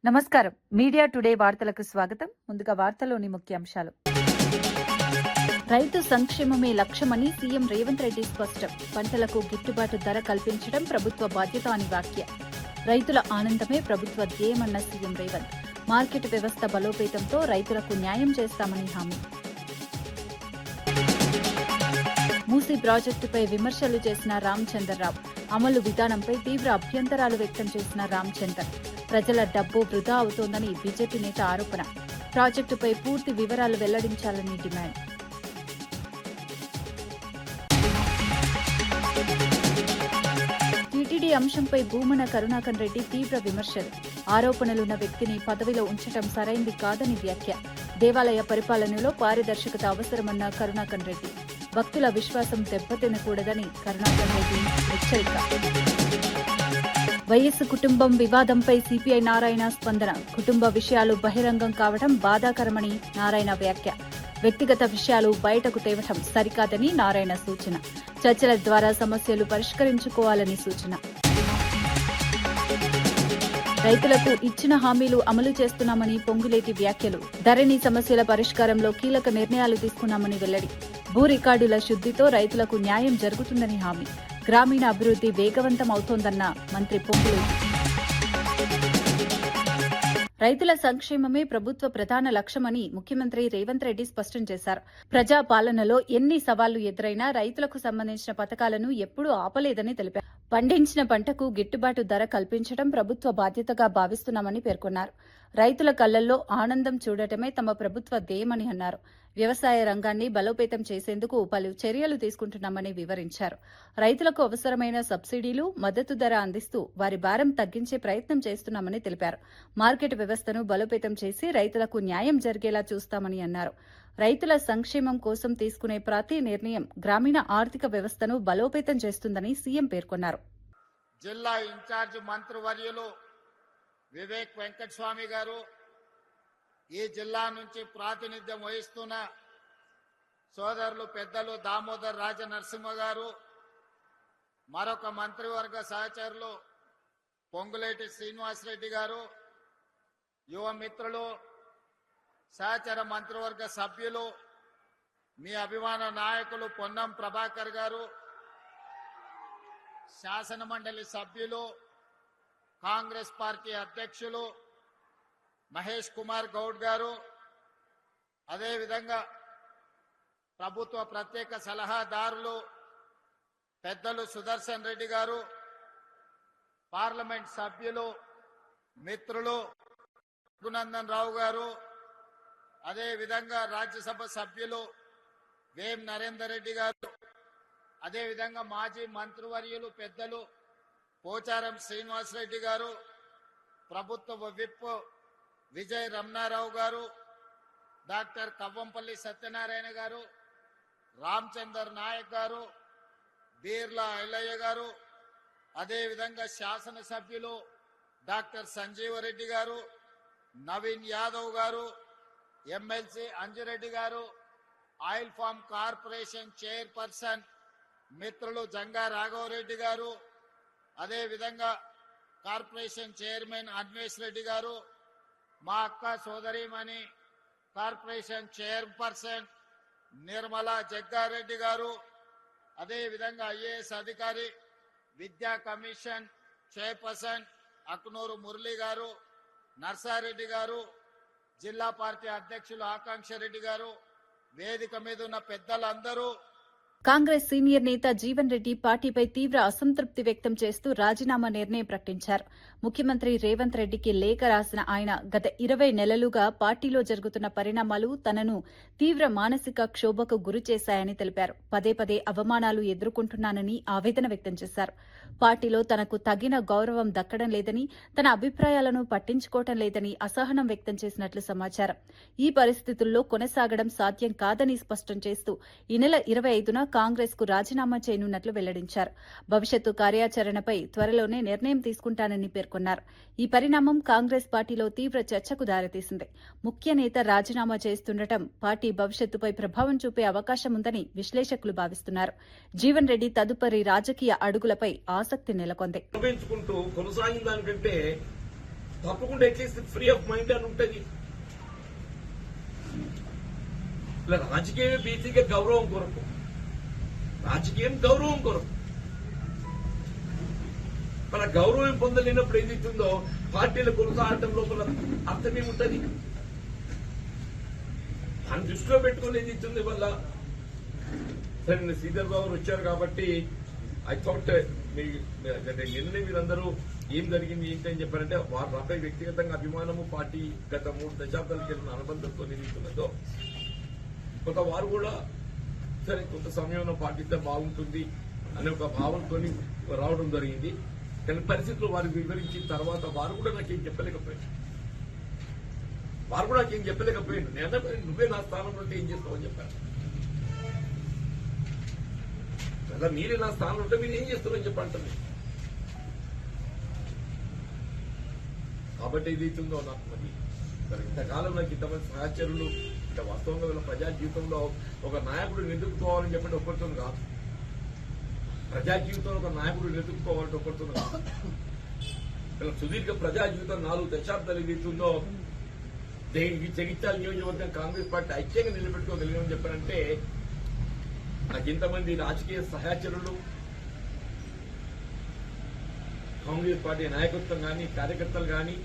నమస్కారం. Media today వార్తలకు స్వాగతం. ముందుగా వార్తలోని ముఖ్యాంశాలు. రైతు సంక్షేమమే లక్ష్యమని సీఎం రేవంత్ రెడ్డి స్పష్టం. పంటలకు గిట్టుబాటు ధర కల్పించడం ప్రభుత్వ బాధ్యత అని వ్యాఖ్య. రైతుల ఆనందమే ప్రభుత్వ ధ్యేయమన్న సీఎం రేవంత్. మార్కెట్ వ్యవస్థ బలోపేతంతో రైతులకు న్యాయం చేస్తామని హామీ. మూసీ ప్రాజెక్టుపై విమర్శలు చేసిన రామచంద్రరావు. అమలు విధానంపై తీవ్ర అభ్యంతరాలు వ్యక్తం చేసిన రామచందర్. ప్రజల డబ్బు వృధా అవుతోందని బీజేపీ నేత ఆరోపణ. ప్రాజెక్టుపై పూర్తి వివరాలు వెల్లడించాలని డిమాండ్. టీటీడీ అంశంపై భూమన కరుణాకర్ రెడ్డి తీవ్ర విమర్శలు. ఆరోపణలున్న వ్యక్తిని పదవిలో ఉంచడం సరైంది కాదని వ్యాఖ్య. దేవాలయ పరిపాలనలో పారదర్శకత అవసరమన్న కరుణాకర్ రెడ్డి. భక్తుల విశ్వాసం దెబ్బతినకూడదని కరుణాకర్ రెడ్డి హెచ్చరిక. వైఎస్ కుటుంబం వివాదంపై సిపిఐ నారాయణ స్పందన. కుటుంబ విషయాలు బహిరంగం కావడం బాధాకరమని నారాయణ వ్యాఖ్య. వ్యక్తిగత విషయాలు బయటకు తేవటం సరికాదని నారాయణ సూచన. చర్చల ద్వారా సమస్యలు పరిష్కరించుకోవాలని సూచన. రైతులకు ఇచ్చిన హామీలు అమలు చేస్తున్నామని పొంగులేటి వ్యాఖ్యలు. ధరణి సమస్యల పరిష్కారంలో కీలక నిర్ణయాలు తీసుకున్నామని వెల్లడి. భూ రికార్డుల శుద్ధితో రైతులకు న్యాయం జరుగుతుందని హామీ. గ్రామీణ అభివృద్ధి వేగవంతం అవుతోందన్న మంత్రి పొంగులేటి. రైతుల సంక్షేమమే ప్రభుత్వ ప్రధాన లక్ష్యమని ముఖ్యమంత్రి రేవంత్ రెడ్డి స్పష్టం చేశారు. ప్రజా పాలనలో ఎన్ని సవాళ్లు ఎదురైనా రైతులకు సంబంధించిన పథకాలను ఎప్పుడూ ఆపలేదని తెలిపారు. పండించిన పంటకు గిట్టుబాటు ధర కల్పించడం ప్రభుత్వ బాధ్యతగా భావిస్తున్నామని పేర్కొన్నారు. రైతుల కళ్లల్లో ఆనందం చూడటమే తమ ప్రభుత్వ ధ్యేయమని అన్నారు. వ్యవసాయ రంగాన్ని బలోపేతం చేసేందుకు పలు చర్యలు తీసుకుంటున్నామని వివరించారు. రైతులకు అవసరమైన సబ్సిడీలు, మద్దతు ధర అందిస్తూ వారి భారం తగ్గించే ప్రయత్నం చేస్తున్నామని తెలిపారు. మార్కెట్ వ్యవస్థను బలోపేతం చేసి రైతులకు న్యాయం జరిగేలా చూస్తామని అన్నారు. రైతుల సంక్షేమం కోసం తీసుకునే ప్రతి నిర్ణయం గ్రామీణ ఆర్థిక వ్యవస్థను బలోపేతం చేస్తుందని సీఎం పేర్కొన్నారు. జిల్లా ఇన్ఛార్జ్ మంత్రివర్యులు వివేక్ వెంకటస్వామి గారు, ఈ జిల్లా నుంచి ప్రాతినిధ్యం వహిస్తున్న సోదరులు పెద్దలు దామోదర్ రాజ నరసింహ గారు, మరొక మంత్రివర్గ సహచరులు పొంగులేటి శ్రీనివాసరెడ్డి గారు, యువ మిత్రులు, సహచర మంత్రివర్గ సభ్యులు, మీ అభిమాన నాయకులు పొన్నం ప్రభాకర్ గారు, శాసనమండలి సభ్యులు, కాంగ్రెస్ పార్టీ అధ్యక్షులు మహేష్ కుమార్ గౌడ్ గారు, అదేవిధంగా ప్రభుత్వ ప్రత్యేక సలహాదారులు పెద్దలు సుదర్శన్ రెడ్డి గారు, పార్లమెంట్ సభ్యులు మిత్రులు రఘునందన్ రావు గారు, అదేవిధంగా రాజ్యసభ సభ్యులు వేం నరేందర్ రెడ్డి గారు, అదేవిధంగా మాజీ మంత్రివర్యులు పెద్దలు పోచారం శ్రీనివాసరెడ్డి గారు, ప్రభుత్వ విప్ విజయ్ రమణారావు గారు, డాక్టర్ కవ్వంపల్లి సత్యనారాయణ గారు, రామచందర్ నాయక్ గారు, బీర్లా ఐలయ్య గారు, అదేవిధంగా శాసనసభ్యులు డాక్టర్ సంజీవరెడ్డి గారు, నవీన్ యాదవ్ గారు, ఎమ్మెల్సీ అంజిరెడ్డి గారు, ఆయిల్ ఫామ్ కార్పొరేషన్ చైర్పర్సన్ మిత్రులు జంగా రాఘవరెడ్డి గారు, అదేవిధంగా కార్పొరేషన్ చైర్మన్ అన్వేష్ రెడ్డి గారు, మా అక్క సోదరిమణి కార్పొరేషన్ చైర్పర్సన్ నిర్మలా జగ్గారెడ్డి గారు, అదేవిధంగా ఐఏఎస్ అధికారి విద్యా కమిషన్ చైర్పర్సన్ అక్నూరు మురళి గారు, నర్సారెడ్డి గారు, జిల్లా పార్టీ అధ్యక్షులు ఆకాంక్ష రెడ్డి గారు, వేదిక మీద ఉన్న పెద్దలందరూ. కాంగ్రెస్ సీనియర్ నేత జీవన్ రెడ్డి పార్టీపై తీవ్ర అసంతృప్తి వ్యక్తం చేస్తూ రాజీనామా నిర్ణయం ప్రకటించారు. ముఖ్యమంత్రి రేవంత్ రెడ్డికి లేఖ రాసిన ఆయన గత 20 నెలలుగా పార్టీలో జరుగుతున్న పరిణామాలు తనను తీవ్ర మానసిక క్షోభకు గురిచేశాయని తెలిపారు. పదే పదే అవమానాలు ఎదుర్కొంటున్నానని ఆవేదన వ్యక్తం చేశారు. పార్టీలో తనకు తగిన గౌరవం దక్కడం లేదని, తన అభిప్రాయాలను పట్టించుకోవడం లేదని అసహనం వ్యక్తం చేసినట్లు సమాచారం. ఈ పరిస్థితుల్లో కొనసాగడం సాధ్యం కాదని స్పష్టం చేస్తూ ఈ నెల 25న కాంగ్రెస్ కు రాజీనామా చేయనున్నట్లు వెల్లడించారు. భవిష్యత్తు కార్యాచరణపై త్వరలోనే నిర్ణయం తీసుకుంటానని పేర్కొన్నారు. ఈ పరిణామం కాంగ్రెస్ పార్టీలో తీవ్ర చర్చకు దారితీసింది. ముఖ్య నేత రాజీనామా చేస్తుండటం పార్టీ భవిష్యత్తుపై ప్రభావం చూపే అవకాశం ఉందని విశ్లేషకులు భావిస్తున్నారు. జీవన్ రెడ్డి తదుపరి రాజకీయ అడుగులపై ఆసక్తి నెలకొంది. తప్పకుండా అట్లీస్ట్ ఫ్రీ ఆఫ్ మైండ్ అని ఉంటుంది. ఇలా రాజకీయమే బీసీగా గౌరవం కొరకు, రాజకీయం గౌరవం కొరకు. మన గౌరవం పొందలేనప్పుడు ఏదైతుందో పార్టీల కొనసాగటం లోపల అర్థమేముంటది? దాన్ని దృష్టిలో పెట్టుకుని ఏదైతుంది వల్ల సరే శ్రీధర్ బాబు వచ్చారు కాబట్టి ఐ థాట్ నిన్న మీరందరూ ఏం జరిగింది ఏంటి అని చెప్పారంటే వారు నాపై వ్యక్తిగతంగా అభిమానము, పార్టీ గత 3 దశాబ్దాలకి వెళ్ళిన అనుబంధంతో ఏదైతున్నదో కొంత వారు కూడా సరే కొంత సమయంలో పాటిస్తే బాగుంటుంది అనే ఒక భావంతో రావడం జరిగింది. కానీ పరిస్థితులు వారికి వివరించిన తర్వాత వారు కూడా నాకేం చెప్పలేకపోయారు. నేను నువ్వే నా స్థానంలో ఉంటే ఏం చేస్తావని చెప్పాను. అలా మీరే నా స్థానంలో ఉంటే మీరు ఏం చేస్తారని చెప్పంటుంది. కాబట్టి ఏదైతుందో నాకు మరి ఇంతకాలం నాకు ఇంతమంది సహచరులు అంటే వాస్తవంగా వీళ్ళ ప్రజా జీవితంలో ఒక నాయకుడు ఎదుర్కోవాలని చెప్పండి ఒకరితో కాదు. ప్రజా జీవితంలో ఒక నాయకుడు ఎదుర్కోవాలంటే ఒకరితో కాదు. వీళ్ళ సుదీర్ఘ ప్రజా జీవితం 4 దశాబ్దాలు ఏదైతుందో దీనికి జగిత్యాల నియోజకవర్గం కాంగ్రెస్ పార్టీ ఐక్యంగా నిలబెట్టుకోగలిగామని చెప్పారంటే నాకు ఇంతమంది రాజకీయ సహచరులు, కాంగ్రెస్ పార్టీ నాయకత్వం గాని, కార్యకర్తలు గాని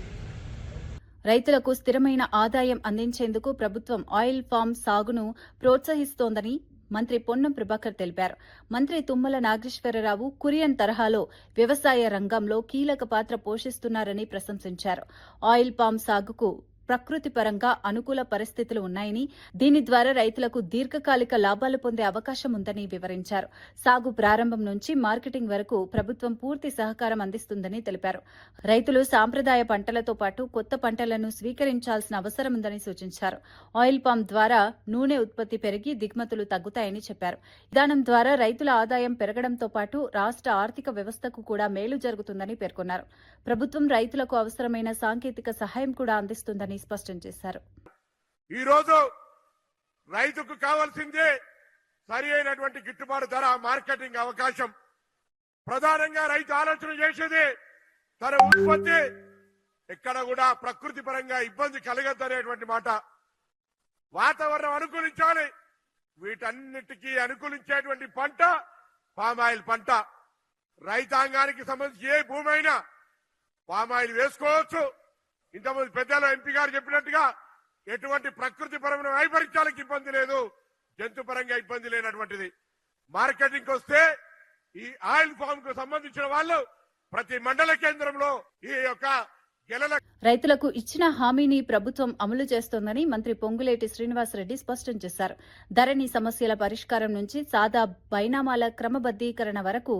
రైతులకు స్థిరమైన ఆదాయం అందించేందుకు ప్రభుత్వం ఆయిల్ ఫామ్ సాగును ప్రోత్సహిస్తోందని మంత్రి పొన్నం ప్రభాకర్ తెలిపారు. మంత్రి తుమ్మల నాగేశ్వరరావు కురియన్ తరహాలో వ్యవసాయ రంగంలో కీలక పాత్ర పోషిస్తున్నారని ప్రశంసించారు. ఆయిల్ పామ్ సాగుకు ప్రకృతి పరంగా అనుకూల పరిస్థితులు ఉన్నాయని, దీని ద్వారా రైతులకు దీర్ఘకాలిక లాభాలు పొందే అవకాశం ఉందని వివరించారు. సాగు ప్రారంభం నుంచి మార్కెటింగ్ వరకు ప్రభుత్వం పూర్తి సహకారం అందిస్తుందని తెలిపారు. రైతులు సాంప్రదాయ పంటలతో పాటు కొత్త పంటలను స్వీకరించాల్సిన అవసరం ఉందని సూచించారు. ఆయిల్ పామ్ ద్వారా నూనె ఉత్పత్తి పెరిగి దిగుమతులు తగ్గుతాయని చెప్పారు. విధానం ద్వారా రైతుల ఆదాయం పెరగడంతో పాటు రాష్ట్ర ఆర్థిక వ్యవస్థకు కూడా మేలు జరుగుతుందని పేర్కొన్నారు. ప్రభుత్వం రైతులకు అవసరమైన సాంకేతిక సహాయం కూడా అందిస్తుందని స్పష్టం చేశారు. ఈ రోజు రైతుకు కావాల్సిందే సరి అయినటువంటి గిట్టుబాటు ధర, మార్కెటింగ్ అవకాశం. ప్రధానంగా రైతు ఆలోచన చేసేది తన ఉత్పత్తి ఎక్కడ కూడా ప్రకృతి పరంగా ఇబ్బంది కలగద్దనేటువంటి మాట. వాతావరణం అనుకూలించాలి. వీటన్నిటికీ అనుకూలించేటువంటి పంట పామాయిల్ పంట. రైతాంగానికి సంబంధించి ఏ భూమి అయినా పామాయిల్ వేసుకోవచ్చు. ఇంతకుముందు పెద్దలు ఎంపీ గారు చెప్పినట్టుగా ఎటువంటి ప్రకృతి పరమైన వైపరీత్యాలకు ఇబ్బంది లేదు, జంతు పరంగా ఇబ్బంది లేనటువంటిది. మార్కెటింగ్ వస్తే ఈ ఆయిల్ ఫామ్ కు సంబంధించిన వాళ్ళు ప్రతి మండల కేంద్రంలో ఈ యొక్క రైతులకు ఇచ్చిన హామీని ప్రభుత్వం అమలు చేస్తోందని మంత్రి పొంగులేటి శ్రీనివాసరెడ్డి స్పష్టం చేశారు. ధరణి సమస్యల పరిష్కారం నుంచి సాదా బైనామాల క్రమబద్దీకరణ వరకు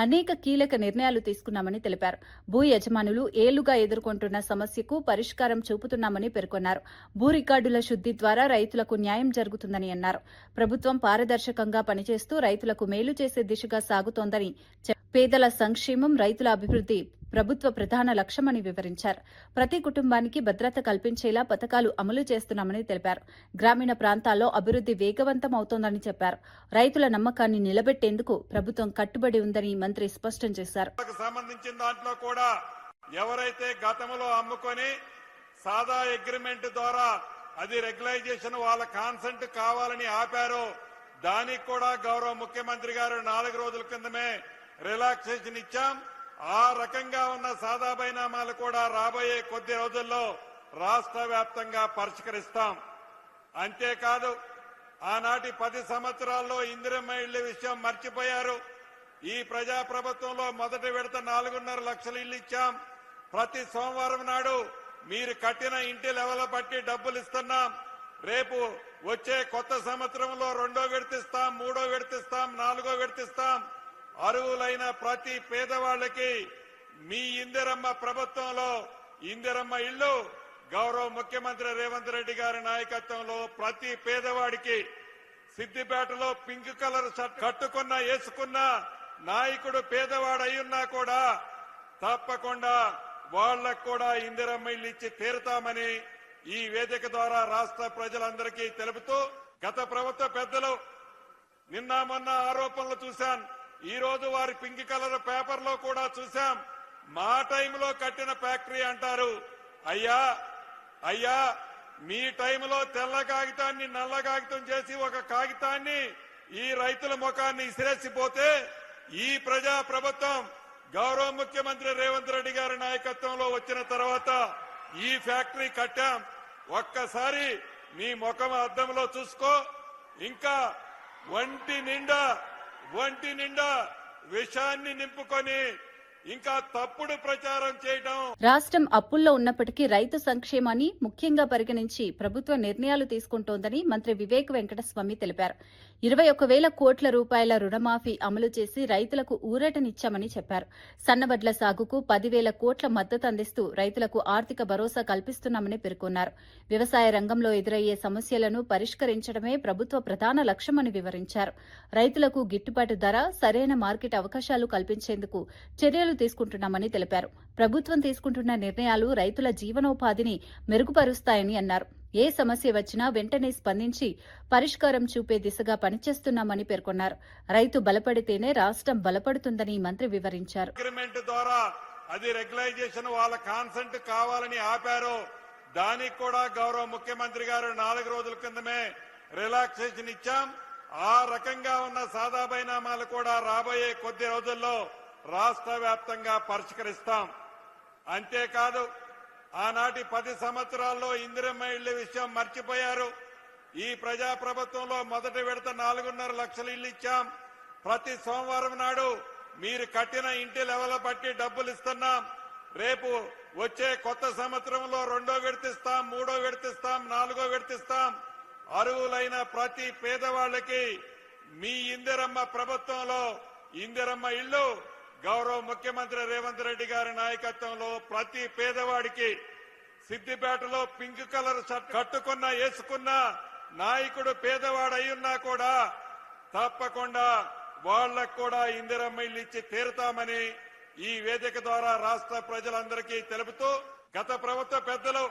అనేక కీలక నిర్ణయాలు తీసుకున్నామని తెలిపారు. భూ యజమానులు ఏళ్లుగా ఎదుర్కొంటున్న సమస్యకు పరిష్కారం చూపుతున్నామని పేర్కొన్నారు. భూ రికార్డుల శుద్ది ద్వారా రైతులకు న్యాయం జరుగుతుందని అన్నారు. ప్రభుత్వం పారదర్శకంగా పనిచేస్తూ రైతులకు మేలు చేసే దిశగా సాగుతోందని, పేదల సంక్షేమం, రైతుల అభివృద్ది ప్రభుత్వ ప్రధాన లక్ష్యమని వివరించారు. ప్రతి కుటుంబానికి భద్రత కల్పించేలా పథకాలు అమలు చేస్తున్నామని తెలిపారు. గ్రామీణ ప్రాంతాల్లో అభివృద్ది వేగవంతం అవుతోందని చెప్పారు. రైతుల నమ్మకాన్ని నిలబెట్టేందుకు ప్రభుత్వం కట్టుబడి ఉందని మంత్రి స్పష్టం చేశారు. సంబంధించిన దాంట్లో కూడా ఎవరైతే గతంలో అమ్ముకొని సాదా అగ్రిమెంట్ ద్వారా అది రెగ్యులైజేషన్ వాళ్ళ కాన్సెంట్ కావాలని ఆపారో దానికి కూడా గౌరవ ముఖ్యమంత్రి గారు 4 రోజుల కిందమే రిలాక్సేషన్ ఇచ్చాం. ఆ రకంగా ఉన్న సాదా బైనామాలు కూడా రాబోయే కొద్ది రోజుల్లో రాష్ట్ర వ్యాప్తంగా పరిష్కరిస్తాం. అంతేకాదు ఆనాటి 10 సంవత్సరాల్లో ఇందిరమ్మ ఇళ్ల విషయం మర్చిపోయారు. ఈ ప్రజాప్రభుత్వంలో మొదటి విడత 4.5 లక్షల ఇళ్లు ఇచ్చాం. ప్రతి సోమవారం నాడు మీరు కట్టిన ఇంటి లెవెల్ బట్టి డబ్బులు ఇస్తున్నాం. రేపు వచ్చే కొత్త సంవత్సరంలో 2వ విడతిస్తాం, 3వ విడతిస్తాం, 4వ విడతిస్తాం. అర్హులైన ప్రతి పేదవాళ్లకి మీ ఇందిరమ్మ ప్రభుత్వంలో ఇందిరమ్మ ఇళ్లు గౌరవ ముఖ్యమంత్రి రేవంత్ రెడ్డి గారి నాయకత్వంలో ప్రతి పేదవాడికి సిద్దిపేటలో పింక్ కలర్ షర్ట్ కట్టుకున్న వేసుకున్న నాయకుడు పేదవాడు అయ్యున్నా కూడా తప్పకుండా వాళ్లకు కూడా ఇందిరమ్మ ఇళ్లు ఇచ్చి తీరుతామని ఈ వేదిక ద్వారా రాష్ట్ర ప్రజలందరికీ తెలుపుతూ, గత ప్రభుత్వ పెద్దలు నిన్న మొన్న ఆరోపణలు చూశాను. ఈ రోజు వారి పింక్ కలర్ పేపర్ లో కూడా చూశాం. మా టైంలో కట్టిన ఫ్యాక్టరీ అంటారు. అయ్యా మీ టైంలో తెల్ల కాగితాన్ని నల్ల కాగితం చేసి ఒక కాగితాన్ని ఈ రైతుల ముఖాన్ని ఇసిరేసిపోతే ఈ ప్రజా ప్రభుత్వం గౌరవ ముఖ్యమంత్రి రేవంత్ రెడ్డి గారి నాయకత్వంలో వచ్చిన తర్వాత ఈ ఫ్యాక్టరీ కట్టాం. ఒక్కసారి నీ ముఖం అద్దంలో చూసుకో. ఇంకా ఒంటి నిండా విషాన్ని నింపుకొని ఇంకా తప్పుడు ప్రచారం చేయడం. రాష్ట్రం అప్పుల్లో ఉన్నప్పటికీ రైతు సంక్షేమాన్ని ముఖ్యంగా పరిగణించి ప్రభుత్వ నిర్ణయాలు తీసుకుంటోందని మంత్రి వివేక్ వెంకటస్వామి తెలిపారు. 21,000 కోట్ల రూపాయల రుణమాఫీ అమలు చేసి రైతులకు ఊరటనిచ్చామని చెప్పారు. సన్నవడ్ల సాగుకు 10,000 కోట్ల మద్దతు అందిస్తూ రైతులకు ఆర్థిక భరోసా కల్పిస్తున్నామని పేర్కొన్నారు. వ్యవసాయ రంగంలో ఎదురయ్యే సమస్యలను పరిష్కరించడమే ప్రభుత్వ ప్రధాన లక్ష్యమని వివరించారు. రైతులకు గిట్టుబాటు ధర, సరైన మార్కెట్ అవకాశాలు కల్పించేందుకు చర్యలు తీసుకుంటున్నామని తెలిపారు. ప్రభుత్వం తీసుకుంటున్న నిర్ణయాలు రైతుల జీవనోపాధిని మెరుగుపరుస్తాయని అన్నారు. ఏ సమస్య వచ్చినా వెంటనే స్పందించి పరిష్కారం చూపే దిశగా పనిచేస్తున్నామని పేర్కొన్నారు. రైతు బలపడితేనే రాష్ట్రం బలపడుతుందని మంత్రి వివరించారు. అగ్రిమెంట్ ద్వారా అది రెగ్యులైజేషన్ వాళ్ళ కాన్సెంట్ కావాలని ఆపారు. దానికి కూడా గౌరవ ముఖ్యమంత్రి గారు 4 రోజుల కిందమే రిలాక్సేషన్ ఇచ్చాం. ఆ రకంగా ఉన్న సాదా బైనామాలు కూడా రాబోయే కొద్ది రోజుల్లో రాష్ట్ర వ్యాప్తంగా పరిష్కరిస్తాం. అంతేకాదు, ఆనాటి 10 సంవత్సరాల్లో ఇందిరమ్మ ఇళ్ల విషయం మర్చిపోయారు. ఈ ప్రజా ప్రభుత్వంలో మొదటి విడత 4.5 లక్షల ఇళ్లు ఇచ్చాం. ప్రతి సోమవారం నాడు మీరు కట్టిన ఇంటి లెవెల్ బట్టి డబ్బులు ఇస్తున్నాం. రేపు వచ్చే కొత్త సంవత్సరంలో 2వ విడతిస్తాం, 3వ విడతిస్తాం, 4వ విడతిస్తాం. అర్హులైన ప్రతి పేదవాళ్లకి మీ ఇందిరమ్మ ప్రభుత్వంలో ఇందిరమ్మ ఇళ్లు గౌరవ ముఖ్యమంత్రి రేవంత్ రెడ్డి గారి నాయకత్వంలో ప్రతి పేదవాడికి సిద్దిపేటలో పింక్ కలర్ షర్ట్ వేసుకున్న నాయకుడు పేదవాడు అయ్యున్నా కూడా తప్పకుండా వాళ్లకు కూడా ఇందిరమ్మ ఇల్లు ఇచ్చి తీరుతామని ఈ వేదిక ద్వారా రాష్ట్ర ప్రజలందరికీ తెలుపుతూ, గత ప్రభుత్వ పెద్దలు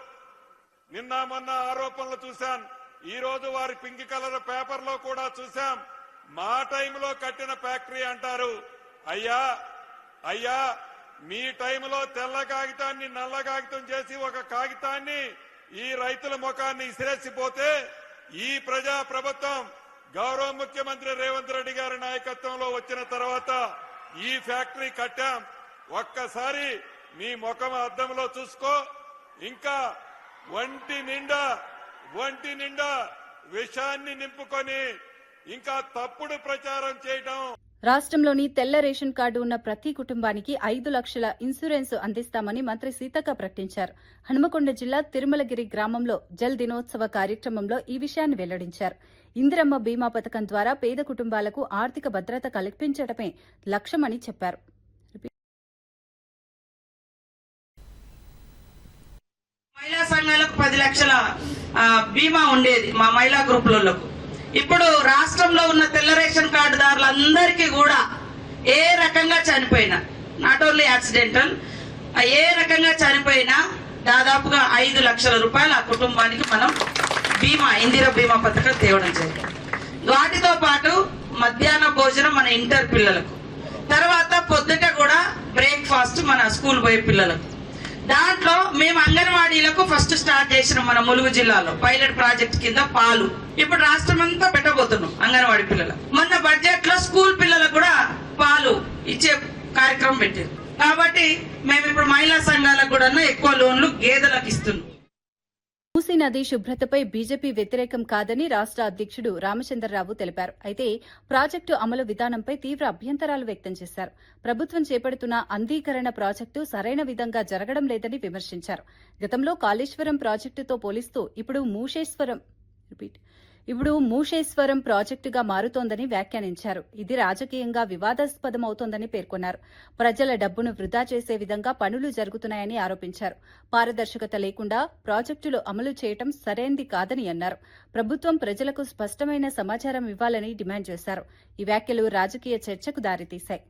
నిన్న మొన్న ఆరోపణలు చూశాం. ఈ రోజు వారి పింక్ కలర్ పేపర్లో కూడా చూశాం. మా టైంలో కట్టిన ఫ్యాక్టరీ అంటారు. అయ్యా మీ టైంలో తెల్ల కాగితాన్ని నల్ల కాగితం చేసి ఒక కాగితాన్ని ఈ రైతుల ముఖాన్ని ఇసిరేసిపోతే ఈ ప్రజా ప్రభుత్వం గౌరవ ముఖ్యమంత్రి రేవంత్ రెడ్డి గారి నాయకత్వంలో వచ్చిన తర్వాత ఈ ఫ్యాక్టరీ కట్టాం. ఒక్కసారి నీ ముఖం అద్దంలో చూసుకో. ఇంకా ఒంటి నిండా విషాన్ని నింపుకొని ఇంకా తప్పుడు ప్రచారం చేయడం. రాష్ట్రంలోని తెల్ల రేషన్ కార్డు ఉన్న ప్రతి కుటుంబానికి 5 లక్షల ఇన్సూరెన్స్ అందిస్తామని మంత్రి సీతక్క ప్రకటించారు. హనుమకొండ జిల్లా తిరుమలగిరి గ్రామంలో జల్ దినోత్సవ కార్యక్రమంలో ఈ విషయాన్ని వెల్లడించారు. ఇందిరమ్మ బీమా పథకం ద్వారా పేద కుటుంబాలకు ఆర్థిక భద్రత కల్పించడమే లక్ష్యమని చెప్పారు. మహిళా సంఘాలకు 10 లక్షల బీమా ఉండేది మా మహిళా గ్రూపులలో. ఇప్పుడు రాష్ట్రంలో ఉన్న తెల్ల రేషన్ కార్డుదారులందరికీ కూడా ఏ రకంగా చనిపోయినా, నాట్ ఓన్లీ యాక్సిడెంటల్, ఏ రకంగా చనిపోయినా దాదాపుగా 5 లక్షల రూపాయలు ఆ కుటుంబానికి మనం బీమా, ఇందిరా బీమా పథకం తేవడం జరిగింది. వాటితో పాటు మధ్యాహ్న భోజనం మన ఇంటర్ పిల్లలకు, తర్వాత పొద్దుట కూడా బ్రేక్ఫాస్ట్ మన స్కూల్ పోయే పిల్లలకు. దాంట్లో మేము అంగన్వాడీలకు ఫస్ట్ స్టార్ట్ చేసిన మన ములుగు జిల్లాలో పైలట్ ప్రాజెక్ట్ కింద పాలు ఇప్పుడు రాష్ట్రం అంతా పెట్టబోతున్నాం అంగన్వాడీ పిల్లలకు. మొన్న బడ్జెట్ లో స్కూల్ పిల్లలకు కూడా పాలు ఇచ్చే కార్యక్రమం పెట్టారు. కాబట్టి మేము ఇప్పుడు మహిళా సంఘాలకు కూడా ఎక్కువ లోన్లు గేదెలకు ఇస్తున్నాం. మూసీ నది శుభ్రతపై బీజేపీ వ్యతిరేకం కాదని రాష్ట్ర అధ్యక్షుడు రామచంద్రరావు తెలిపారు. అయితే ప్రాజెక్టు అమలు విధానంపై తీవ్ర అభ్యంతరాలు వ్యక్తం చేశారు. ప్రభుత్వం చేపడుతున్న అంధీకరణ ప్రాజెక్టు సరైన విధంగా జరగడం లేదని విమర్శించారు. గతంలో కాళేశ్వరం ప్రాజెక్టుతో పోలిస్తూ ఇప్పుడు మూషేశ్వరం ప్రాజెక్టుగా మారుతోందని వ్యాఖ్యానించారు. ఇది రాజకీయంగా వివాదాస్పదమవుతోందని పేర్కొన్నారు. ప్రజల డబ్బును వృధా చేసే విధంగా పనులు జరుగుతున్నాయని ఆరోపించారు. పారదర్శకత లేకుండా ప్రాజెక్టులు అమలు చేయడం సరైంది కాదని అన్నారు. ప్రభుత్వం ప్రజలకు స్పష్టమైన సమాచారం ఇవ్వాలని డిమాండ్ చేశారు. ఈ వ్యాఖ్యలు రాజకీయ చర్చకు దారితీశాయి.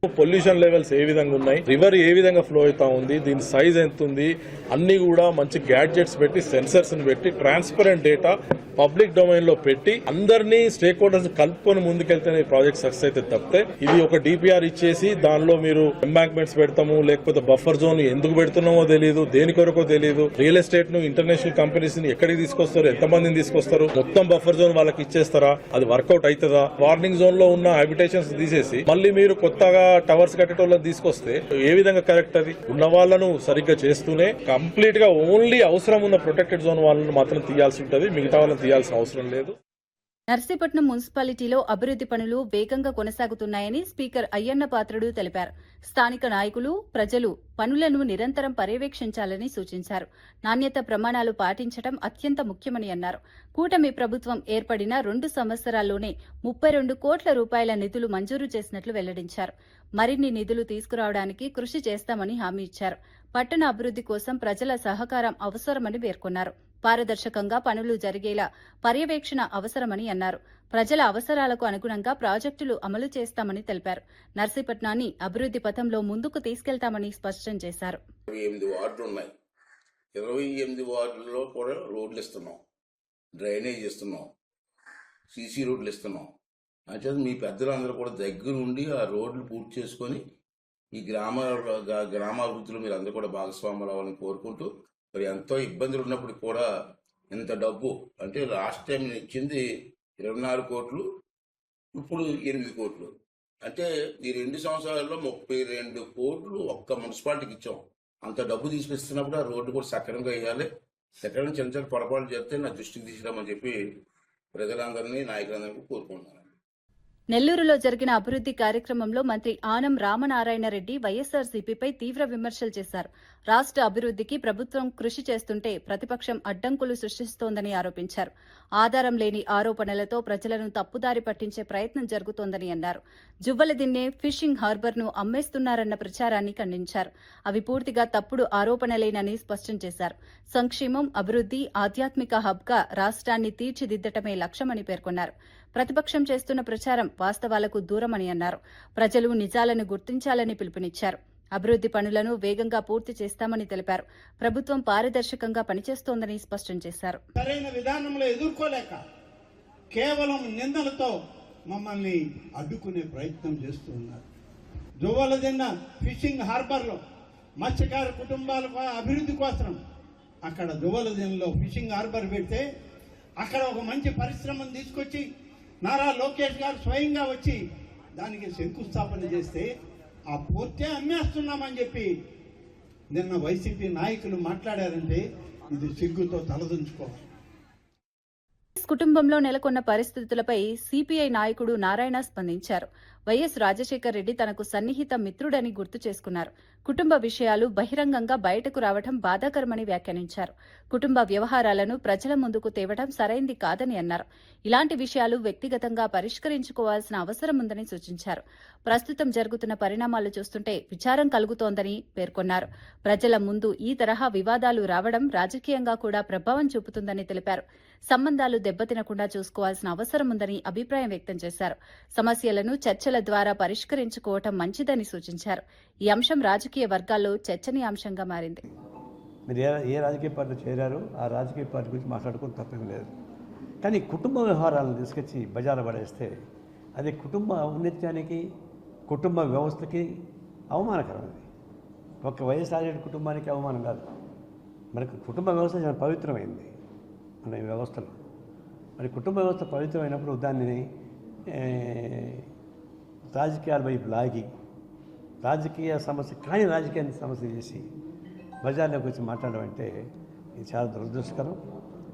పొల్యూషన్ లెవెల్స్ ఏ విధంగా ఉన్నాయి, రివర్ ఏ విధంగా ఫ్లో అవుతా ఉంది, దీని సైజ్ ఎంత ఉంది, అన్ని కూడా మంచి గ్యాడ్జెట్స్ పెట్టి సెన్సర్స్ పెట్టి ట్రాన్స్పరెంట్ డేటా పబ్లిక్ డొమైన్ లో పెట్టి అందరినీ స్టేక్ హోల్డర్స్ కలుపుకొని ముందుకెళ్తేనే ఈ ప్రాజెక్ట్ సక్సెస్ అయితే తప్పితే ఇది ఒక డిపిఆర్ ఇచ్చేసి దానిలో మీరు ఎంబాంక్మెంట్స్ పెడతాము లేకపోతే బఫర్ జోన్ ఎందుకు పెడుతున్నామో తెలియదు, దేని కొరకో తెలియదు, రియల్ ఎస్టేట్ ను ఇంటర్నేషనల్ కంపెనీస్ ని ఎక్కడికి తీసుకొస్తారు, ఎంతమందిని తీసుకొస్తారు, మొత్తం బఫర్ జోన్ వాళ్ళకి ఇచ్చేస్తారా, అది వర్కౌట్ అవుతుందా, వార్నింగ్ జోన్ లో ఉన్న హ్యాబిటేషన్స్ తీసేసి మళ్ళీ మీరు కొత్తగా టవర్స్ కట్టేటోళ్ళని తీసుకొస్తే ఏ విధంగా కరెక్ట్? అది ఉన్న వాళ్ళను సరిగ్గా చేస్తూనే కంప్లీట్ గా ఓన్లీ అవసరం ఉన్న ప్రొటెక్టెడ్ జోన్ వాళ్ళని మాత్రం తీయాల్సి ఉంటుంది, మిగతా వాళ్ళని తీయాల్సిన అవసరం లేదు. నర్సీపట్నం మున్సిపాలిటీలో అభివృద్ది పనులు వేగంగా కొనసాగుతున్నాయని స్పీకర్ అయ్యన్న పాత్రుడు తెలిపారు. స్థానిక నాయకులు, ప్రజలు పనులను నిరంతరం పర్యవేక్షించాలని సూచించారు. నాణ్యత ప్రమాణాలు పాటించడం అత్యంత ముఖ్యమని అన్నారు. కూటమి ప్రభుత్వం ఏర్పడిన 2 సంవత్సరాల్లోనే 32 కోట్ల రూపాయల నిధులు మంజూరు చేసినట్లు వెల్లడించారు. మరిన్ని నిధులు తీసుకురావడానికి కృషి చేస్తామని హామీ ఇచ్చారు. పట్టణ అభివృద్ది కోసం ప్రజల సహకారం అవసరమని పేర్కొన్నారు. పారదర్శకంగా పనులు జరిగేలా పర్యవేక్షణ అవసరమని అన్నారు. ప్రజల అవసరాలకు అనుగుణంగా ప్రాజెక్టులు అమలు చేస్తామని తెలిపారు. నర్సీపట్నాన్ని అభివృద్ది పథంలో ముందుకు తీసుకెళ్తామని స్పష్టం చేశారు. 28 వార్డులు ఉన్నాయి. 28 వార్డుల్లో కూడా రోడ్లు ఇస్తున్నాం, డ్రైనేజ్ ఇస్తున్నాం, సీసీ రోడ్లు ఇస్తున్నాం. అంటే మీ పెద్దలందరూ కూడా దగ్గరుండి ఆ రోడ్లు పూర్తి చేసుకొని ఈ గ్రామాభివృద్ధిలో మీరు అందరూ కూడా భాగస్వాములు అవ్వాలని కోరుకుంటూ, మరి ఎంతో ఇబ్బందులు ఉన్నప్పుడు కూడా ఇంత డబ్బు అంటే లాస్ట్ టైం ఇచ్చింది 24 కోట్లు, ఇప్పుడు 8 కోట్లు, అంటే ఈ 2 సంవత్సరాల్లో 32 కోట్లు ఒక్క మున్సిపాలిటీకి ఇచ్చాం. అంత డబ్బు తీసుకొస్తున్నప్పుడు ఆ రోడ్డు కూడా సక్రమంగా వేయాలి. సక్రమంగా చిన్న చిన్న పొరపాటు చేస్తే నా దృష్టికి తీసుకురామని చెప్పి ప్రజలందరినీ, నాయకులందరినీ కోరుకుంటున్నాను. నెల్లూరులో జరిగిన అభివృద్ది కార్యక్రమంలో మంత్రి ఆనం రామనారాయణ రెడ్డి వైఎస్సార్సీపీపై తీవ్ర విమర్శలు చేశారు. రాష్ట్ర అభివృద్దికి ప్రభుత్వం కృషి చేస్తుంటే ప్రతిపక్షం అడ్డంకులు సృష్టిస్తోందని ఆరోపించారు. ఆధారం లేని ఆరోపణలతో ప్రజలను తప్పుదారి పట్టించే ప్రయత్నం జరుగుతోందని అన్నారు. జువ్వలదిన్నే ఫిషింగ్ హార్బర్ను అమ్మేస్తున్నారన్న ప్రచారాన్ని ఖండించారు. అవి పూర్తిగా తప్పుడు ఆరోపణలేనని స్పష్టం చేశారు. సంక్షేమం, అభివృద్ది, ఆధ్యాత్మిక హబ్గా రాష్ట్రాన్ని తీర్చిదిద్దటమే లక్ష్యమని పేర్కొన్నారు. ప్రతిపక్షం చేస్తున్న ప్రచారం వాస్తవాలకు దూరమని అన్నారు. ప్రజలు నిజాలను గుర్తించాలని పిలుపునిచ్చారు. అభివృద్ది పనులను వేగంగా పూర్తి చేస్తామని తెలిపారు. ప్రభుత్వం పారదర్శకంగా పనిచేస్తోందని స్పష్టం చేశారు. సరైన విధానంలో ఎదుర్కోలేక కేవలం నిందలతో మమ్మల్ని అడ్డుకునే ప్రయత్నం చేస్తూ ఉన్నారు. జువ్వలదిన్న ఫిషింగ్ హార్బర్లో మత్స్యకార కుటుంబాల అభివృద్ధి కోసం అక్కడ జువ్వలదిన్నలో ఫిషింగ్ హార్బర్ పెడితే అక్కడ ఒక మంచి పరిశ్రమను తీసుకొచ్చి నారా లోకేష్ గారు స్వయంగా వచ్చి దానికి శంకుస్థాపన చేస్తే ఆ పూర్తే అమ్మేస్తున్నామని చెప్పి నిన్న వైసీపీ నాయకులు మాట్లాడారంటే ఇది సిగ్గుతో తలదించుకోవాలి. కుటుంబంలో నెలకొన్న పరిస్థితులపై సిపిఐ నాయకుడు నారాయణ స్పందించారు. వైఎస్ రాజశేఖర్ రెడ్డి తనకు సన్నిహిత మిత్రుడని గుర్తు చేసుకున్నారు. కుటుంబ విషయాలు బహిరంగంగా బయటకు రావడం బాధాకరమని వ్యాఖ్యానించారు. కుటుంబ వ్యవహారాలను ప్రజల ముందుకు తేవడం సరైంది కాదని అన్నారు. ఇలాంటి విషయాలు వ్యక్తిగతంగా పరిష్కరించుకోవాల్సిన అవసరం ఉందని సూచించారు. ప్రస్తుతం జరుగుతున్న పరిణామాలు చూస్తుంటే విచారం కలుగుతోందని పేర్కొన్నారు. ప్రజల ముందు ఈ తరహా వివాదాలు రావడం రాజకీయంగా కూడా ప్రభావం చూపుతుందని తెలిపారు. సంబంధాలు దెబ్బతినకుండా చూసుకోవాల్సిన అవసరం ఉందని అభిప్రాయం వ్యక్తం చేశారు. సమస్యలను చర్చల ద్వారా పరిష్కరించుకోవటం మంచిదని సూచించారు. ఈ అంశం రాజకీయ వర్గాల్లో చర్చనీయాంశంగా మారింది. మీరు ఏ రాజకీయ పార్టీ చేరారో ఆ రాజకీయ పార్టీ గురించి మాట్లాడుకుని తప్పేం లేదు. కానీ కుటుంబ వ్యవహారాలను తీసుకొచ్చి బజారు పడేస్తే అది కుటుంబ ఔన్నత్యానికి, కుటుంబ వ్యవస్థకి అవమానకరం. అది ఒక వైఎస్ఆర్ కుటుంబానికి అవమానం కాదు. మనకు కుటుంబ వ్యవస్థ చాలా పవిత్రమైంది మన వ్యవస్థలో. మరి కుటుంబ వ్యవస్థ పవిత్రమైనప్పుడు దానిని రాజకీయాల వైపు లాగి రాజకీయ సమస్య కానీ రాజకీయ సమస్య చేసి బజార్లోకి వచ్చి మాట్లాడడం అంటే ఇది చాలా దురదృష్టకరం.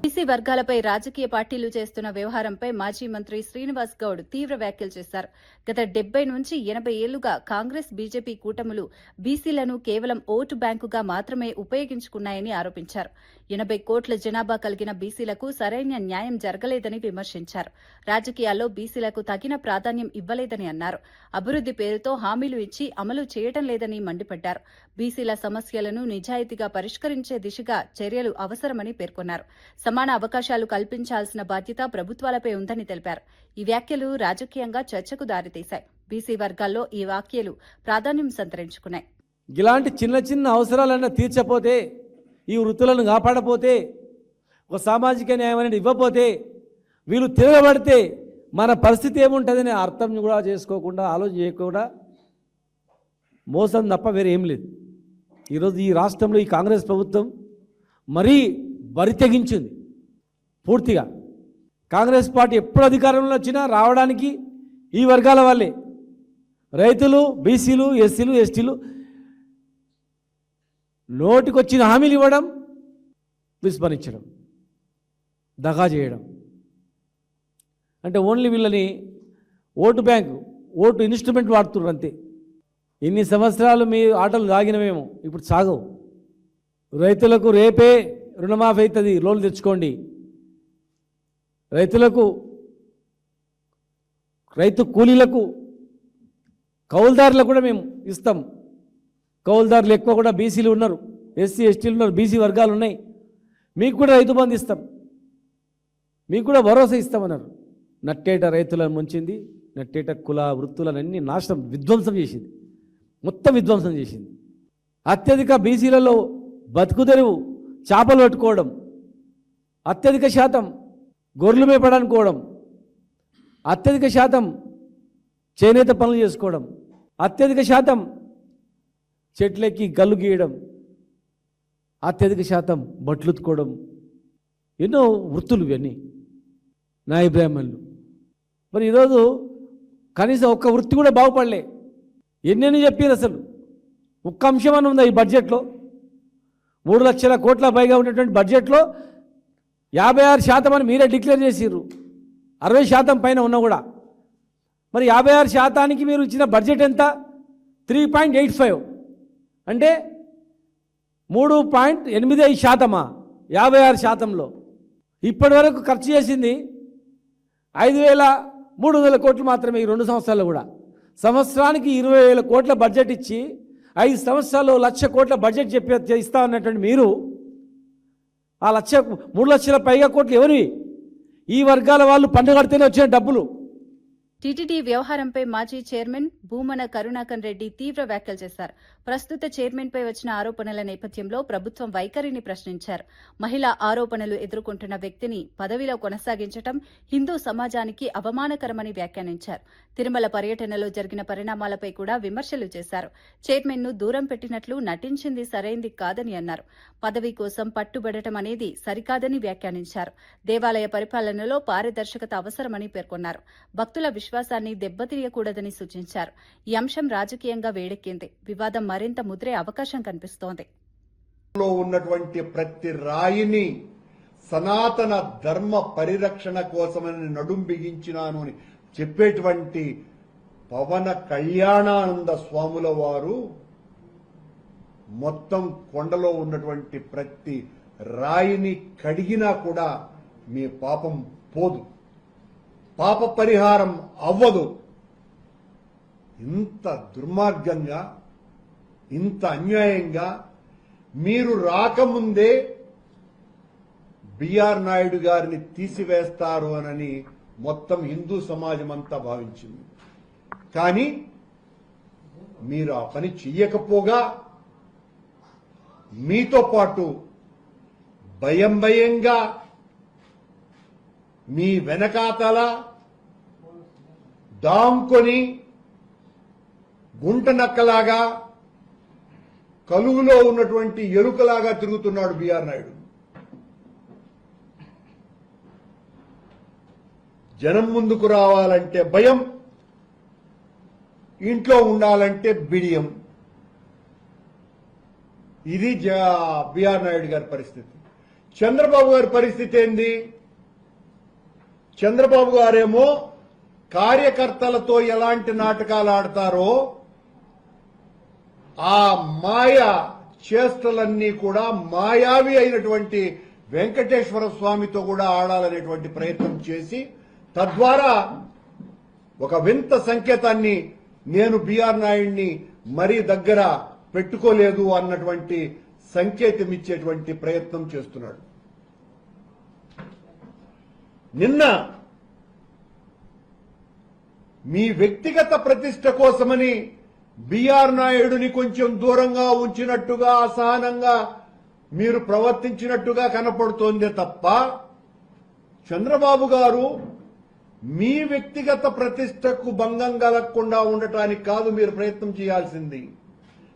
బీసీ వర్గాలపై రాజకీయ పార్టీలు చేస్తున్న వ్యవహారంపై మాజీ మంత్రి శ్రీనివాస్ గౌడ్ తీవ్ర వ్యాఖ్యలు చేశారు. గత 70 నుంచి 80 ఏళ్లుగా కాంగ్రెస్, బీజేపీ కూటములు బీసీలను కేవలం ఓటు బ్యాంకుగా మాత్రమే ఉపయోగించుకున్నాయని ఆరోపించారు. 80 కోట్ల జనాభా కలిగిన బీసీలకు సరైన న్యాయం జరగలేదని విమర్శించారు. రాజకీయాల్లో బీసీలకు తగిన ప్రాధాన్యం ఇవ్వలేదని అన్నారు. అభివృద్ది పేరుతో హామీలు ఇచ్చి అమలు చేయడం లేదని మండిపడ్డారు. బీసీల సమస్యలను నిజాయితీగా పరిష్కరించే దిశగా చర్యలు అవసరమని పేర్కొన్నారు. సమాన అవకాశాలు కల్పించాల్సిన బాధ్యత ప్రభుత్వాలపై ఉందని తెలిపారు. ఈ వ్యాఖ్యలు రాజకీయంగా చర్చకు దారితీశాయి. బీసీ వర్గాల్లో ఈ వ్యాఖ్యలు ప్రాధాన్యం సంతరించుకున్నాయి. ఇలాంటి చిన్న చిన్న అవసరాలన్నా తీర్చపోతే, ఈ వృత్తులను కాపాడపోతే, ఒక సామాజిక న్యాయం అనేది ఇవ్వపోతే, వీళ్ళు తిరగబడితే మన పరిస్థితి ఏముంటుందని అర్థం కూడా చేసుకోకుండా, ఆలోచన చేయకుండా మోసం తప్ప వేరే ఏం లేదు. ఈరోజు ఈ రాష్ట్రంలో ఈ కాంగ్రెస్ ప్రభుత్వం మరీ బరి తెగించింది పూర్తిగా. కాంగ్రెస్ పార్టీ ఎప్పుడు అధికారంలో వచ్చినా రావడానికి ఈ వర్గాల వాళ్ళే, రైతులు, బీసీలు, ఎస్సీలు, ఎస్టీలు నోటికొచ్చిన హామీలు ఇవ్వడం, విస్మరించడం, దగా చేయడం. అంటే ఓన్లీ వీళ్ళని ఓటు బ్యాంకు, ఓటు ఇన్స్ట్రుమెంట్ వాడుతున్నారు అంతే. ఇన్ని సంవత్సరాలు మీ ఆటలు సాగినవేమో, ఇప్పుడు సాగవు. రైతులకు రేపే రుణమాఫీ అవుతుంది, లోన్లు తెచ్చుకోండి. రైతులకు, రైతు కూలీలకు, కౌలుదారులకు కూడా మేము ఇస్తాం. కౌలుదారులు ఎక్కువ కూడా బీసీలు ఉన్నారు, ఎస్సీ ఎస్టీలు ఉన్నారు, బీసీ వర్గాలు ఉన్నాయి. మీకు కూడా రైతు బంధు ఇస్తాం, మీకు కూడా భరోసా ఇస్తామన్నారు. నట్టేట రైతులను ముంచింది, నట్టేట కుల వృత్తులనన్నీ నాశనం, విధ్వంసం చేసింది, మొత్తం విధ్వంసం చేసింది. అత్యధిక బీసీలలో బతుకుదెరువు చేపలు పట్టుకోవడం, అత్యధిక శాతం గొర్రెలు మేపడానుకోవడం, అత్యధిక శాతం చేనేత పనులు చేసుకోవడం, అత్యధిక శాతం చెట్లెక్కి గల్లు గీయడం, అత్యధిక శాతం బట్టలు ఉతుకోవడం, ఎన్నో వృత్తులు ఇవన్నీ నాయ బ్రాహ్మణులు. మరి ఈరోజు కనీసం ఒక్క వృత్తి కూడా బాగుపడలే. ఎన్నెన్ని చెప్పారు అసలు? ఒక్క అంశం అని ఉందా ఈ బడ్జెట్లో? 3 లక్షల కోట్ల పైగా ఉన్నటువంటి బడ్జెట్లో 56% అని మీరే డిక్లేర్ చేసిర్రు, 60% పైన ఉన్నా కూడా. మరి 56% మీరు ఇచ్చిన బడ్జెట్ ఎంత? 3.85, అంటే 3.85%. 56%లో ఇప్పటి వరకు ఖర్చు చేసింది 5,300 కోట్లు మాత్రమే ఈ 2 సంవత్సరాల్లో కూడా. సంవత్సరానికి 20,000 కోట్ల బడ్జెట్ ఇచ్చి 5 సంవత్సరాల్లో 1,00,000 కోట్ల బడ్జెట్ ఇస్తా ఉన్నటువంటి మీరు, ఆ 3 లక్షల పైగా కోట్లు ఎవరివి? ఈ వర్గాల వాళ్ళు పన్ను కడితేనే వచ్చిన డబ్బులు. టీటీడీ వ్యవహారంపై మాజీ చైర్మన్ భూమన కరుణాకర్ రెడ్డి తీవ్ర వ్యాఖ్యలు చేశారు. ప్రస్తుత చైర్మన్పై వచ్చిన ఆరోపణల నేపథ్యంలో ప్రభుత్వం వైఖరిని ప్రశ్నించారు. మహిళా ఆరోపణలు ఎదుర్కొంటున్న వ్యక్తిని పదవిలో కొనసాగించడం హిందూ సమాజానికి అవమానకరమని వ్యాఖ్యానించారు. తిరుమల పర్యటనలో జరిగిన పరిణామాలపై కూడా విమర్శలు చేశారు. చైర్మన్ను దూరం పెట్టినట్లు నటించింది సరైంది కాదని అన్నారు. పదవి కోసం పట్టుబడటం అనేది సరికాదని వ్యాఖ్యానించారు. దేవాలయ పరిపాలనలో పారదర్శకత అవసరమని పేర్కొన్నారు. భక్తుల విశ్వాసాన్ని దెబ్బతీయకూడదని సూచించారు. ఈ అంశం రాజకీయంగా వేడెక్కింది. వివాదం మరింత ముదిరే అవకాశం కనిపిస్తోంది. ఉన్నటువంటి ప్రతి రాయిని సనాతన ధర్మ పరిరక్షణ కోసమని నడుం బిగించినాను అని చెప్పేటువంటి పవన కళ్యాణానంద స్వాముల వారు మొత్తం కొండలో ఉన్నటువంటి ప్రతి రాయిని కడిగినా కూడా మీ పాపం పోదు, పాప పరిహారం అవ్వదు. ఇంత దుర్మార్గంగా, ఇంత అన్యాయంగా మీరు రాకముందే బిఆర్ నాయుడు గారిని తీసివేస్తారు అనని మొత్తం హిందూ సమాజం అంతా భావించింది. కానీ మీరు ఆ పని చెయ్యకపోగా మీతో పాటు భయంగా మీ వెనకాతల దాంకొని గుంట నక్కలాగా, కలుగులో ఉన్నటువంటి ఎలుకలాగా తిరుగుతున్నాడు బిఆర్ నాయుడు. జనం ముందుకు రావాలంటే భయం, ఇంట్లో ఉండాలంటే బిడియం. ఇది బిఆర్ నాయుడు గారి పరిస్థితి. చంద్రబాబు గారి పరిస్థితి ఏంది? చంద్రబాబు గారేమో కార్యకర్తలతో ఎలాంటి నాటకాలు ఆడతారో ఆ మాయ చేష్టలన్నీ కూడా మాయావి అయినటువంటి వెంకటేశ్వర స్వామితో కూడా ఆడాలనేటువంటి ప్రయత్నం చేసి, తద్వారా ఒక వింత సంకేతాన్ని నేను బిఆర్ నాయుడిని మరీ దగ్గర పెట్టుకోలేదు అన్నటువంటి సంకేతం ఇచ్చేటువంటి ప్రయత్నం చేస్తున్నాడు. నిన్న మీ వ్యక్తిగత ప్రతిష్ట కోసమని బిఆర్ నాయుడుని కొంచెం దూరంగా ఉంచినట్టుగా అసహనంగా మీరు ప్రవర్తించినట్టుగా కనపడుతోందే తప్ప చంద్రబాబు గారు మీ వ్యక్తిగత ప్రతిష్టకు భంగం కలగకుండా ఉండటానికి కాదు మీరు ప్రయత్నం చేయాల్సింది.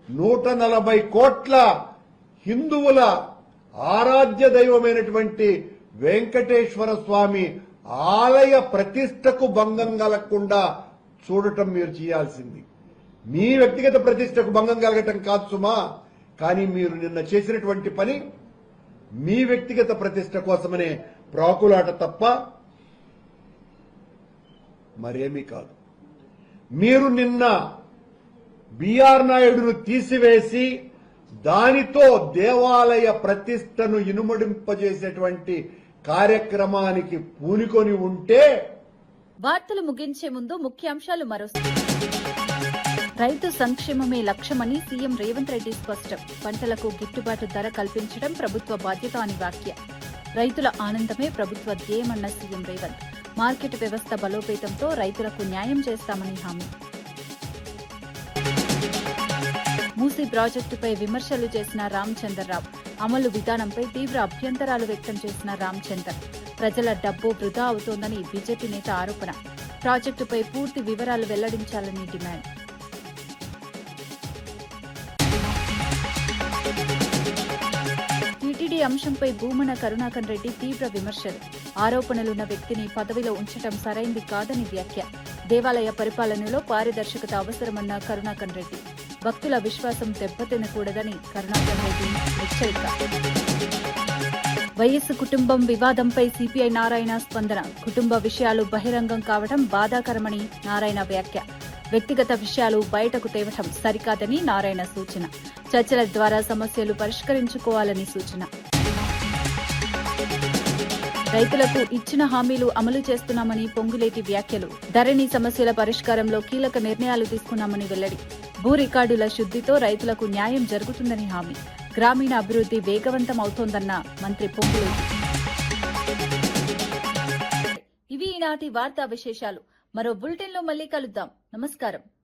140 కోట్ల హిందువుల ఆరాధ్య దైవమైనటువంటి వెంకటేశ్వర స్వామి ఆలయ ప్రతిష్టకు భంగం కలగకుండా చూడటం మీరు చేయాల్సింది. మీ వ్యక్తిగత ప్రతిష్టకు భంగం కలగటం కాదు సుమా. కానీ మీరు నిన్న చేసినటువంటి పని మీ వ్యక్తిగత ప్రతిష్ట కోసమనే ప్రాకులాట తప్ప మరేమీ కాదు. మీరు నిన్న బిఆర్ నాయుడును తీసివేసి దానితో దేవాలయ ప్రతిష్టను ఇనుమడింపజేసేటువంటి కార్యక్రమానికి పూనుకొని ఉంటే. వార్తలు ముగించే ముందు ముఖ్యాంశాలు మరోసారి. రైతు సంక్షేమమే లక్ష్యమని సీఎం రేవంత్ రెడ్డి స్పష్టం. పంటలకు గిట్టుబాటు ధర కల్పించడం ప్రభుత్వ బాధ్యత అని వ్యాఖ్య. రైతుల ఆనందమే ప్రభుత్వ ధ్యేయమన్న సీఎం రేవంత్. మార్కెట్ వ్యవస్థ బలోపేతంతో రైతులకు న్యాయం చేస్తామని హామీ. మూసీ ప్రాజెక్టుపై విమర్శలు చేసిన రామచంద్రరావు. అమలు విధానంపై తీవ్ర అభ్యంతరాలు వ్యక్తం చేసిన రామచందర్. ప్రజల డబ్బు వృధా అవుతోందని బీజేపీ నేత ఆరోపణ. ప్రాజెక్టుపై పూర్తి వివరాలు వెల్లడించాలని డిమాండ్. టీటీడీ అంశంపై భూమన కరుణాకర్ రెడ్డి తీవ్ర విమర్శలు. ఆరోపణలున్న వ్యక్తిని పదవిలో ఉంచడం సరైంది కాదని వ్యాఖ్య. దేవాలయ పరిపాలనలో పారదర్శకత అవసరమన్న కరుణాకర్ రెడ్డి. భక్తుల విశ్వాసం దెబ్బతినకూడదని కరుణాకర్ రెడ్డి హెచ్చరిక. వైఎస్ కుటుంబం వివాదంపై సిపిఐ నారాయణ స్పందన. కుటుంబ విషయాలు బహిరంగం కావడం బాధాకరమని నారాయణ వ్యాఖ్య. వ్యక్తిగత విషయాలు బయటకు తేవటం సరికాదని నారాయణ సూచన. చర్చల ద్వారా సమస్యలు పరిష్కరించుకోవాలని సూచన. రైతులకు ఇచ్చిన హామీలు అమలు చేస్తున్నామని పొంగులేటి వ్యాఖ్యలు. ధరణి సమస్యల పరిష్కారంలో కీలక నిర్ణయాలు తీసుకున్నామని వెల్లడి. భూ రికార్డుల శుద్ధితో రైతులకు న్యాయం జరుగుతుందని హామీ. గ్రామీణ అభివృద్ధి వేగవంతం అవుతోందన్న మంత్రి పొంగులేటి. ఇవి ఈనాటి వార్తా విశేషాలు. మరో బులెటిన్లో మళ్ళీ కలుద్దాం. నమస్కారం.